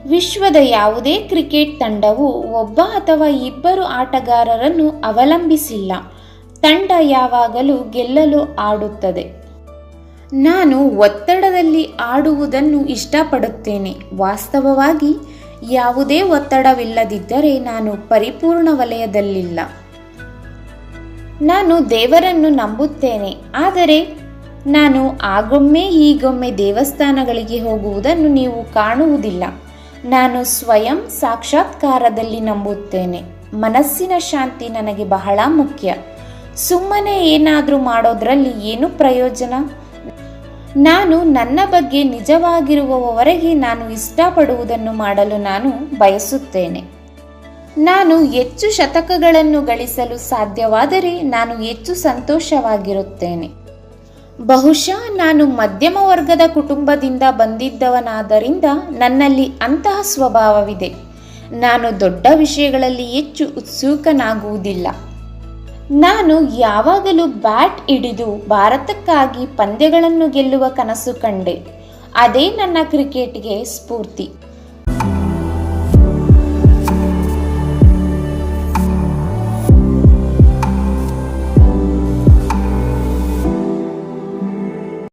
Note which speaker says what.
Speaker 1: ವಿಶ್ವದ ಯಾವುದೇ ಕ್ರಿಕೆಟ್ ತಂಡವು ಒಬ್ಬ ಅಥವಾ ಇಬ್ಬರು ಆಟಗಾರರನ್ನು ಅವಲಂಬಿಸಿಲ್ಲ. ತಂಡ ಯಾವಾಗಲೂ ಗೆಲ್ಲಲು ಆಡುತ್ತದೆ. ನಾನು ಒತ್ತಡದಲ್ಲಿ ಆಡುವುದನ್ನು ಇಷ್ಟಪಡುತ್ತೇನೆ. ವಾಸ್ತವವಾಗಿ ಯಾವುದೇ ಒತ್ತಡವಿಲ್ಲದಿದ್ದರೆ ನಾನು ಪರಿಪೂರ್ಣ ವಲಯದಲ್ಲಿಲ್ಲ. ನಾನು ದೇವರನ್ನು ನಂಬುತ್ತೇನೆ, ಆದರೆ ನಾನು ಆಗೊಮ್ಮೆ ಹೀಗೊಮ್ಮೆ ದೇವಸ್ಥಾನಗಳಿಗೆ ಹೋಗುವುದನ್ನು ನೀವು ಕಾಣುವುದಿಲ್ಲ. ನಾನು ಸ್ವಯಂ ಸಾಕ್ಷಾತ್ಕಾರದಲ್ಲಿ ನಂಬುತ್ತೇನೆ. ಮನಸ್ಸಿನ ಶಾಂತಿ ನನಗೆ ಬಹಳ ಮುಖ್ಯ. ಸುಮ್ಮನೆ ಏನಾದರೂ ಮಾಡೋದ್ರಲ್ಲಿ ಏನು ಪ್ರಯೋಜನ? ನಾನು ನನ್ನ ಬಗ್ಗೆ ನಿಜವಾಗಿರುವವರೆಗೆ ನಾನು ಇಷ್ಟಪಡುವುದನ್ನು ಮಾಡಲು ನಾನು ಬಯಸುತ್ತೇನೆ. ನಾನು ಹೆಚ್ಚು ಶತಕಗಳನ್ನು ಗಳಿಸಲು ಸಾಧ್ಯವಾದರೆ ನಾನು ಹೆಚ್ಚು ಸಂತೋಷವಾಗಿರುತ್ತೇನೆ. ಬಹುಶಃ ನಾನು ಮಧ್ಯಮ ವರ್ಗದ ಕುಟುಂಬದಿಂದ ಬಂದಿದ್ದವನಾದ್ದರಿಂದ ನನ್ನಲ್ಲಿ ಅಂತಹ ಸ್ವಭಾವವಿದೆ. ನಾನು ದೊಡ್ಡ ವಿಷಯಗಳಲ್ಲಿ ಹೆಚ್ಚು ಉತ್ಸುಕನಾಗುವುದಿಲ್ಲ. ನಾನು ಯಾವಾಗಲೂ ಬ್ಯಾಟ್ ಹಿಡಿದು ಭಾರತಕ್ಕಾಗಿ ಪಂದ್ಯಗಳನ್ನು ಗೆಲ್ಲುವ ಕನಸು ಕಂಡೆ. ಅದೇ ನನ್ನ ಕ್ರಿಕೆಟ್ಗೆ ಸ್ಫೂರ್ತಿ.